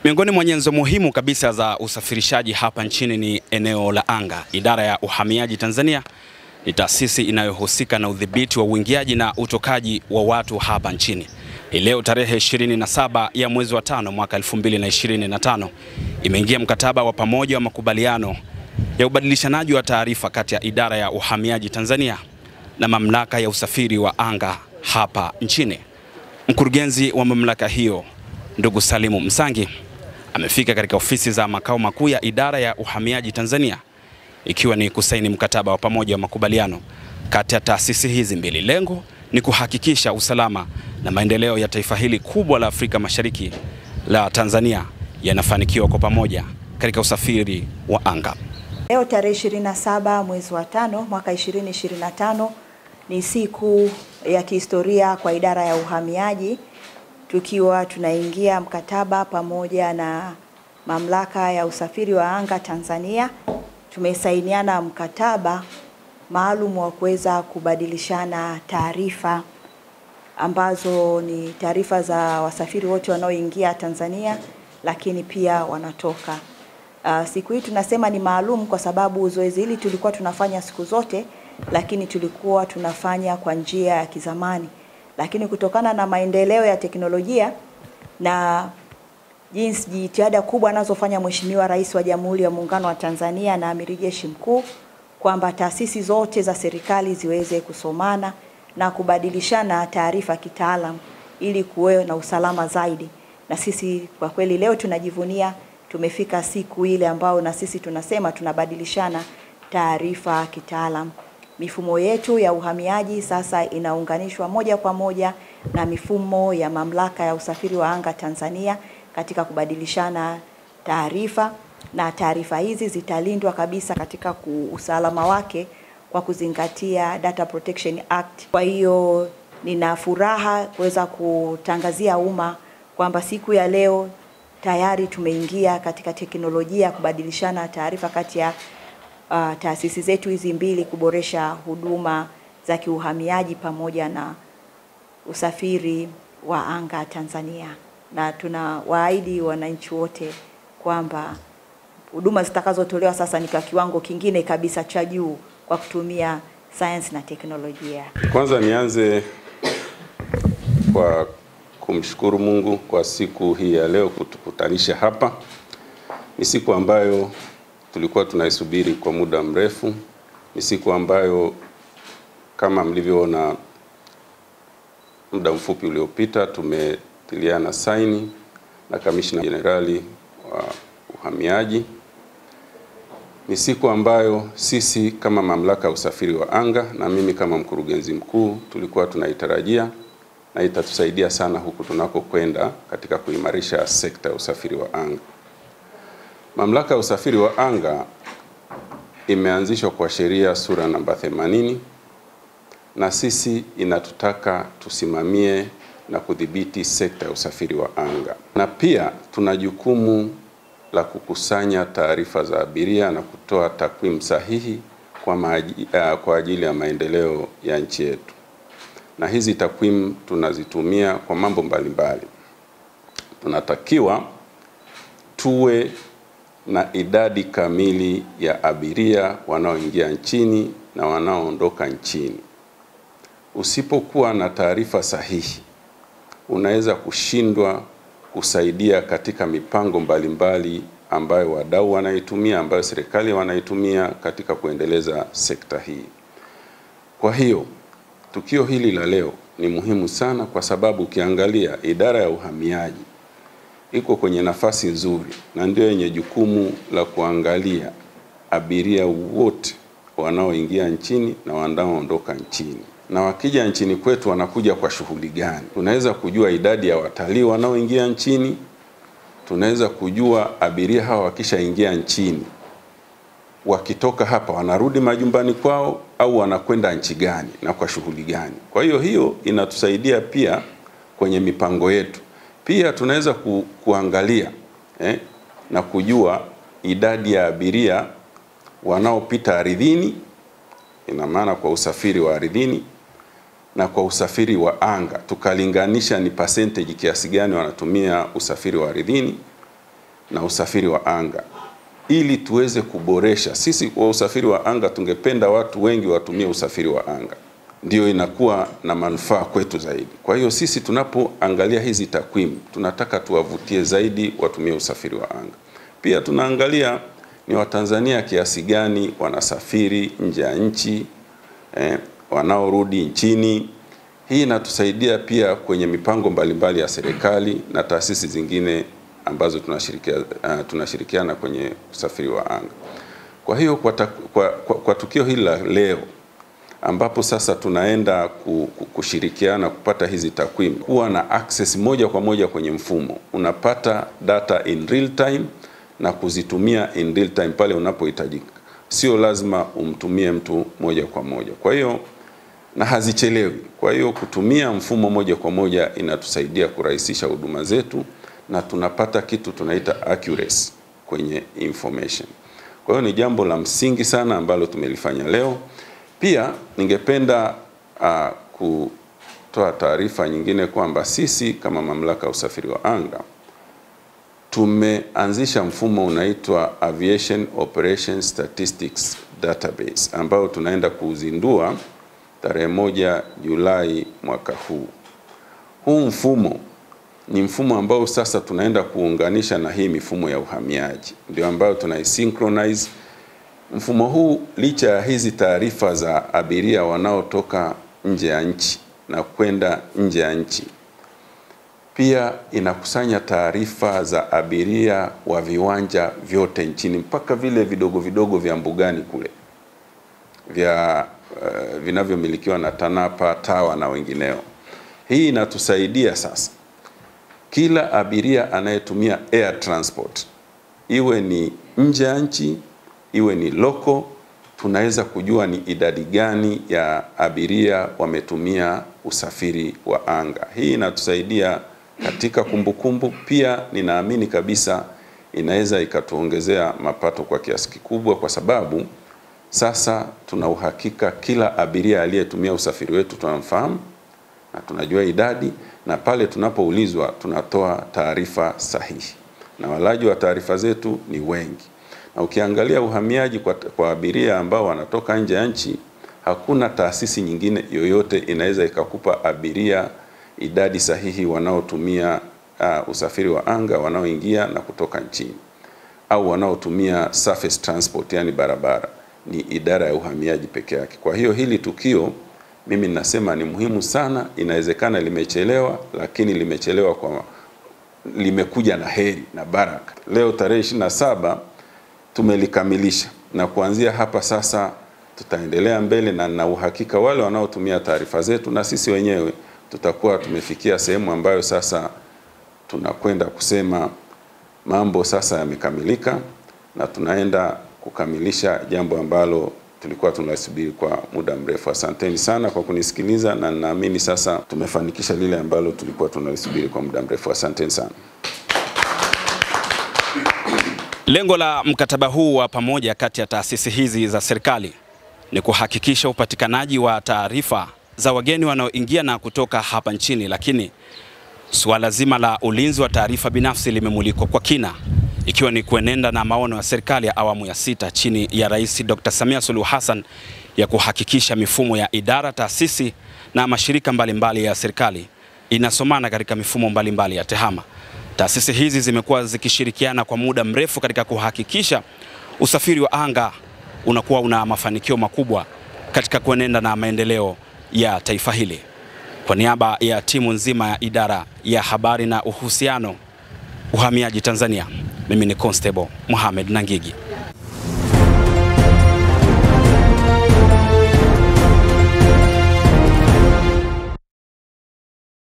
Miongoni mwa nyenzo muhimu kabisa za usafirishaji hapa nchini ni eneo la anga. Idara ya Uhamiaji Tanzania ni taasisi inayohusika na udhibiti wa uingiaji na utokaji wa watu hapa nchini. Leo tarehe 27 ya mwezi wa 5 mwaka 2025 imeingia mkataba wa pamoja wa makubaliano ya ubadilishanaji wa taarifa kati ya Idara ya Uhamiaji Tanzania na Mamlaka ya Usafiri wa Anga hapa nchini. Mkurugenzi wa mamlaka hiyo, ndugu Salimu Msangi, amefika katika ofisi za makao makuu ya Idara ya Uhamiaji Tanzania ikiwa ni kusaini mkataba wa pamoja wa makubaliano kati ya taasisi hizi mbili. Lengo ni kuhakikisha usalama na maendeleo ya taifa hili kubwa la Afrika Mashariki la Tanzania yanafanikiwa kwa pamoja katika usafiri wa anga. Leo tarehe 27 mwezi wa 5 mwaka 2025 ni siku ya kihistoria kwa Idara ya Uhamiaji, tukiwa tunaingia mkataba pamoja na Mamlaka ya Usafiri wa Anga Tanzania. Tumesainiana mkataba maalum wa kuweza kubadilishana taarifa ambazo ni taarifa za wasafiri wote wanaoingia Tanzania lakini pia wanatoka. Siku hii tunasema ni maalum kwa sababu zoezi hili tulikuwa tunafanya siku zote, lakini tulikuwa tunafanya kwa njia ya kizamani. Lakini kutokana na maendeleo ya teknolojia na jinsi jitihada kubwa anazofanya Mheshimiwa Rais wa Jamhuri ya Muungano wa Tanzania na Amiri Jeshi Mkuu kwamba taasisi zote za serikali ziweze kusomana na kubadilishana taarifa kitaalamu ili kuwe na usalama zaidi. Na sisi kwa kweli leo tunajivunia tumefika siku ile ambao na sisi tunasema tunabadilishana taarifa kitaalamu. Mifumo yetu ya uhamiaji sasa inaunganishwa moja kwa moja na mifumo ya Mamlaka ya Usafiri wa Anga Tanzania katika kubadilishana taarifa, na taarifa hizi zitalindwa kabisa katika usalama wake kwa kuzingatia Data Protection Act. Kwa hiyo nina furaha kuweza kutangazia umma kwamba siku ya leo tayari tumeingia katika teknolojia ya kubadilishana taarifa kati ya taasisi zetu hizi mbili kuboresha huduma za kiuhamiaji pamoja na usafiri wa anga Tanzania. Na tunawaahidi wananchi wote kwamba huduma zitakazotolewa sasa ni kwa kiwango kingine kabisa cha juu kwa kutumia science na teknolojia. Kwanza nianze kwa kumshukuru Mungu kwa siku hii ya leo kutukutanisha hapa. Ni siku ambayo tulikuwa tunaisubiri kwa muda mrefu. Ni siku ambayo kama mlivyoona muda mfupi uliopita tumetiliana saini na Kamishna Jenerali wa Uhamiaji. Ni siku ambayo sisi kama Mamlaka ya Usafiri wa Anga na mimi kama mkurugenzi mkuu tulikuwa tunaitarajia, na itatusaidia sana huku tunakokwenda katika kuimarisha sekta ya usafiri wa anga. Mamlaka ya Usafiri wa Anga imeanzishwa kwa sheria sura namba 80, na sisi inatutaka tusimamie na kudhibiti sekta ya usafiri wa anga. Na pia tuna jukumu la kukusanya taarifa za abiria na kutoa takwimu sahihi kwa ajili ya maendeleo ya nchi yetu. Na hizi takwimu tunazitumia kwa mambo mbalimbali. Tunatakiwa tuwe na idadi kamili ya abiria wanaoingia nchini na wanaoondoka nchini. Usipokuwa na taarifa sahihi, unaweza kushindwa kusaidia katika mipango mbalimbali ambayo wadau wanaitumia, ambayo serikali wanaitumia katika kuendeleza sekta hii. Kwa hiyo tukio hili la leo ni muhimu sana kwa sababu ukiangalia Idara ya Uhamiaji iko kwenye nafasi nzuri na ndio yenye jukumu la kuangalia abiria wote wanaoingia nchini na wanaoondoka nchini. Na wakija nchini kwetu wanakuja kwa shughuli gani? Tunaweza kujua idadi ya watalii wanaoingia nchini, tunaweza kujua abiria hawa wakishaingia nchini wakitoka hapa wanarudi majumbani kwao au wanakwenda nchi gani na kwa shughuli gani. Kwa hiyo inatusaidia pia kwenye mipango yetu. Pia tunaweza kuangalia na kujua idadi ya abiria wanaopita ardhini, ina maana kwa usafiri wa ardhini, na kwa usafiri wa anga tukalinganisha ni percentage kiasi gani wanatumia usafiri wa ardhini, na usafiri wa anga ili tuweze kuboresha. Sisi kwa usafiri wa anga tungependa watu wengi watumie usafiri wa anga, ndio inakuwa na manufaa kwetu zaidi. Kwa hiyo sisi tunapoangalia hizi takwimu tunataka tuwavutie zaidi watumie usafiri wa anga. Pia tunaangalia ni Watanzania kiasi gani wanasafiri nje ya nchi, wanaorudi nchini. Hii inatusaidia pia kwenye mipango mbalimbali ya serikali na taasisi zingine ambazo tunashirikiana kwenye usafiri wa anga. Kwa hiyo kwa tukio hili la leo ambapo sasa tunaenda kushirikiana kupata hizi takwimu, kuwa na access moja kwa moja kwenye mfumo, unapata data in real time na kuzitumia in real time pale unapohitajika. Sio lazima umtumie mtu moja kwa moja. Kwa hiyo na hazichelewi. Kwa hiyo kutumia mfumo moja kwa moja inatusaidia kurahisisha huduma zetu na tunapata kitu tunaita accuracy kwenye information. Kwa hiyo ni jambo la msingi sana ambalo tumelifanya leo. Pia ningependa kutoa taarifa nyingine kwamba sisi kama mamlaka ya usafiri wa anga tumeanzisha mfumo unaitwa Aviation Operations Statistics Database ambao tunaenda kuuzindua tarehe 1 Julai mwaka huu. Huu mfumo ni mfumo ambao sasa tunaenda kuunganisha na hii mifumo ya uhamiaji, ndio ambao tunaisynchronize. Mfumo huu licha ya hizi taarifa za abiria wanaotoka nje ya nchi na kwenda nje ya nchi, pia inakusanya taarifa za abiria wa viwanja vyote nchini mpaka vile vidogo vidogo vya mbugani kule vinavyomilikiwa na TANAPA, TAWA na wengineo. Hii inatusaidia sasa kila abiria anayetumia air transport, iwe ni nje ya nchi, iwe ni local, tunaweza kujua ni idadi gani ya abiria wametumia usafiri wa anga. Hii inatusaidia katika kumbukumbu. Pia ninaamini kabisa inaweza ikatuongezea mapato kwa kiasi kikubwa, kwa sababu sasa tuna uhakika kila abiria aliyetumia usafiri wetu tunamfahamu na tunajua idadi, na pale tunapoulizwa tunatoa taarifa sahihi, na walaji wa taarifa zetu ni wengi. Na ukiangalia uhamiaji kwa abiria ambao wanatoka nje ya nchi, hakuna taasisi nyingine yoyote inaweza ikakupa abiria idadi sahihi wanaotumia usafiri wa anga, wanaoingia na kutoka nchini, au wanaotumia surface transport, yani barabara. Ni idara ya uhamiaji peke yake. Kwa hiyo hili tukio mimi ninasema ni muhimu sana. Inawezekana limechelewa, lakini limekuja na heri na baraka. Leo tarehe 27 tumelikamilisha, na kuanzia hapa sasa tutaendelea mbele, na na uhakika wale wanaotumia taarifa zetu na sisi wenyewe tutakuwa tumefikia sehemu ambayo sasa tunakwenda kusema mambo sasa yamekamilika, na tunaenda kukamilisha jambo ambalo tulikuwa tunasubiri kwa muda mrefu. Asanteni sana kwa kunisikiliza, na naamini sasa tumefanikisha lile ambalo tulikuwa tunalisubiri kwa muda mrefu. Asanteni sana. Lengo la mkataba huu wa pamoja kati ya taasisi hizi za serikali ni kuhakikisha upatikanaji wa taarifa za wageni wanaoingia na kutoka hapa nchini, lakini suala zima la ulinzi wa taarifa binafsi limemulikwa kwa kina, ikiwa ni kuenenda na maono ya serikali ya awamu ya 6 chini ya Rais Dr. Samia Suluhu Hassan ya kuhakikisha mifumo ya idara, taasisi na mashirika mbalimbali ya serikali inasomana katika mifumo mbalimbali ya tehama. Taasisi hizi zimekuwa zikishirikiana kwa muda mrefu katika kuhakikisha usafiri wa anga unakuwa una mafanikio makubwa katika kuenenda na maendeleo ya taifa hili. Kwa niaba ya timu nzima ya idara ya habari na uhusiano uhamiaji Tanzania, mimi ni Constable Mohamed Nangigi.